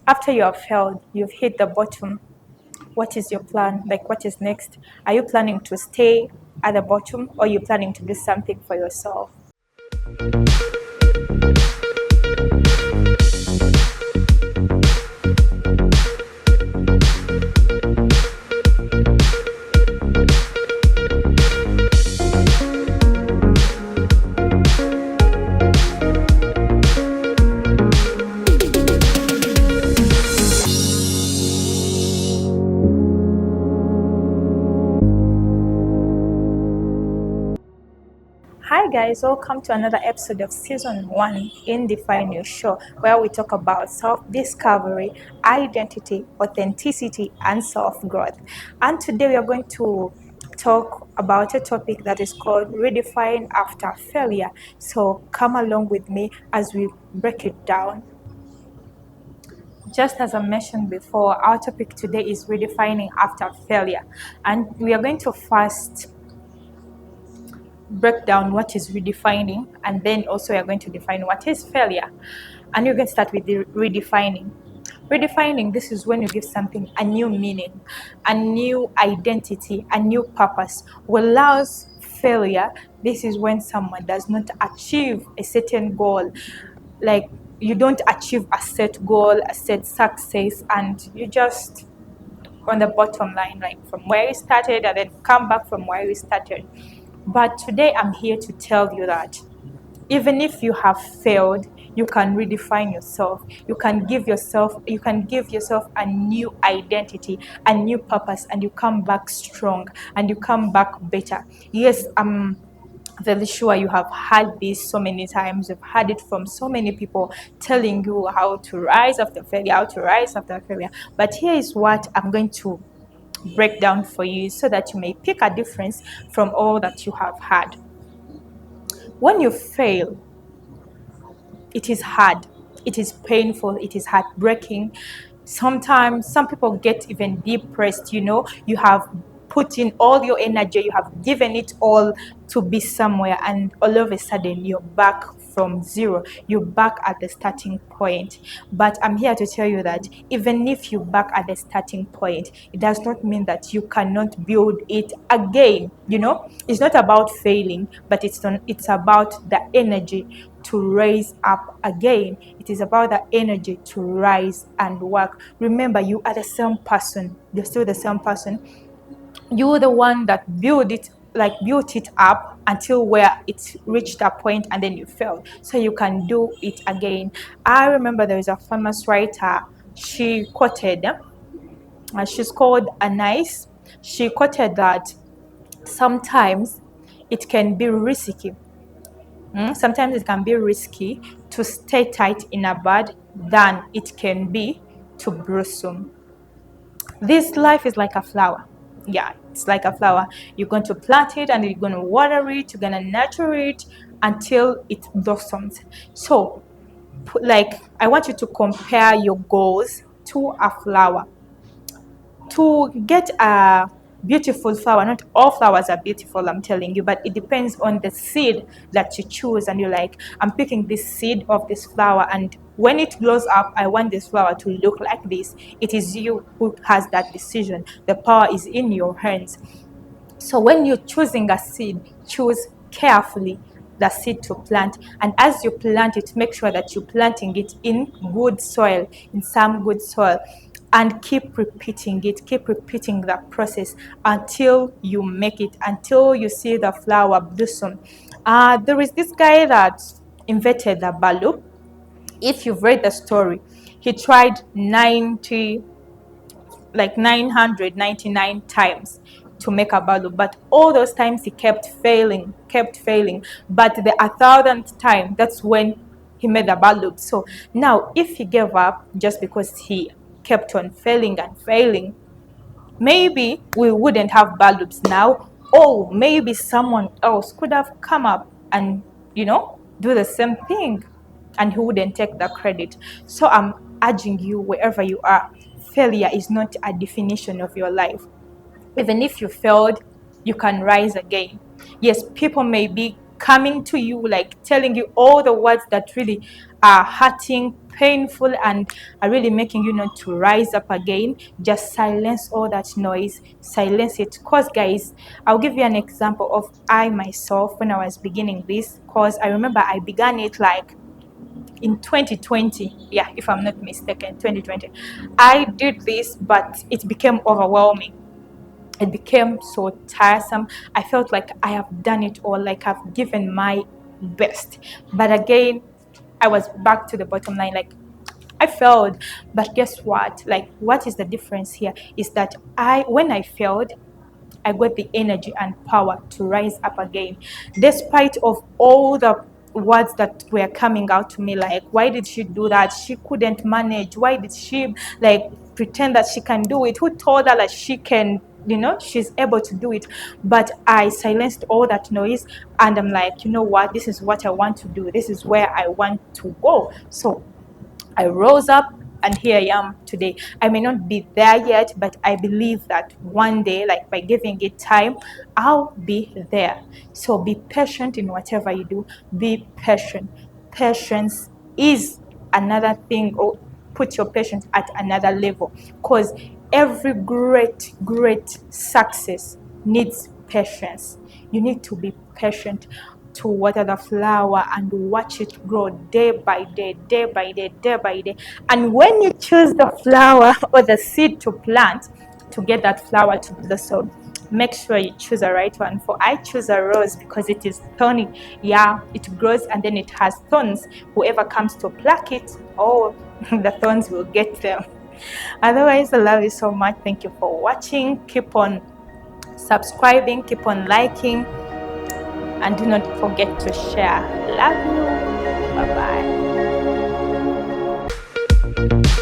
After you have failed, you've hit the bottom. What is your plan? Like, what is next? Are you planning to stay at the bottom, or are you planning to do something for yourself? Hi guys, welcome to another episode of season 1 in Define Your Show, where we talk about self-discovery, identity, authenticity, and self-growth. And today we are going to talk about a topic that is called redefine after failure. So come along with me as we break it down. Just as I mentioned before, our topic today is redefining after failure, and we are going to first break down what is redefining, and then also we are going to define what is failure. And you're going to start with the redefining. Redefining, this is when you give something a new meaning, a new identity, a new purpose. Whereas failure, this is when someone does not achieve a certain goal, like you don't achieve a set goal, a set success, and you just on the bottom line, like from where you started and then come back from where you started. But today I'm here to tell you that even if you have failed, you can redefine yourself. You can give yourself a new identity, a new purpose, and you come back strong and you come back better. Yes, I'm very sure you have heard this so many times. You've heard it from so many people telling you how to rise after failure, how to rise after failure. But here is what I'm going to break down for you so that you may pick a difference from all that you have had. When you fail, it is hard, it is painful, it is heartbreaking. Sometimes some people get even depressed. You have put in all your energy, you have given it all to be somewhere, and all of a sudden you're back from zero, you're back at the starting point. But I'm here to tell you that even if you're back at the starting point, it does not mean that you cannot build it again. It's not about failing, but it's about the energy to raise up again. It is about the energy to rise and work. Remember, you are the same person. You're still the same person. You're the one that built it up until where it reached a point, and then you failed. So you can do it again. I remember there is a famous writer. She quoted, she's called Anais. She quoted that sometimes it can be risky. Sometimes it can be risky to stay tight in a bud than it can be to blossom. This life is like a flower. Yeah, it's like a flower. You're going to plant it and you're going to water it, you're going to nurture it until it blossoms. So, I want you to compare your goals to a flower. To get a beautiful flower, not all flowers are beautiful, I'm telling you, but it depends on the seed that you choose. And you're like, I'm picking this seed of this flower, and when it grows up, I want this flower to look like this. It is you who has that decision. The power is in your hands. So when you're choosing a seed, choose carefully the seed to plant. And as you plant it, make sure that you're planting it in good soil, in some good soil. And keep repeating it, keep repeating that process until you make it, until you see the flower blossom. There is this guy that invented the bulb. If you've read the story, he tried 999 times to make a bulb, but all those times he kept failing. But the 1,000th time, that's when he made a bulb. So now if he gave up just because he kept on failing and failing, maybe we wouldn't have bulbs now, or maybe someone else could have come up and do the same thing, and he wouldn't take the credit. So I'm urging you, wherever you are, failure is not a definition of your life. Even if you failed, you can rise again. Yes, people may be coming to you, like telling you all the words that really are hurting, painful, and are really making you not to rise up again, just silence all that noise, silence it. Because guys, I'll give you an example of I myself when I was beginning this, because I remember I began it like in 2020, yeah, if I'm not mistaken, 2020. I did this, but it became overwhelming. It became so tiresome. I felt like I have done it all, like I've given my best. But again, I was back to the bottom line, like I failed. But guess what? Like, what is the difference here is that when I failed, I got the energy and power to rise up again, despite of all the words that were coming out to me, like, why did she do that? She couldn't manage. Why did she like pretend that she can do it? Who told her that she can, she's able to do it? But I silenced all that noise, and I'm like, you know what? This is what I want to do. This is where I want to go. So I rose up, and here I am today. I may not be there yet, but I believe that one day, like by giving it time, I'll be there. So be patient in whatever you do. Be patient. Patience is another thing, or put your patience at another level, because every great success needs patience. You need to be patient to water the flower and watch it grow day by day, day by day, day by day. And when you choose the flower or the seed to plant to get that flower to blossom, make sure you choose the right one. For I choose a rose because it is thorny. Yeah, it grows and then it has thorns. Whoever comes to pluck it, oh, the thorns will get them. Otherwise, I love you so much. Thank you for watching. Keep on subscribing, keep on liking, and do not forget to share. Love you. Bye bye.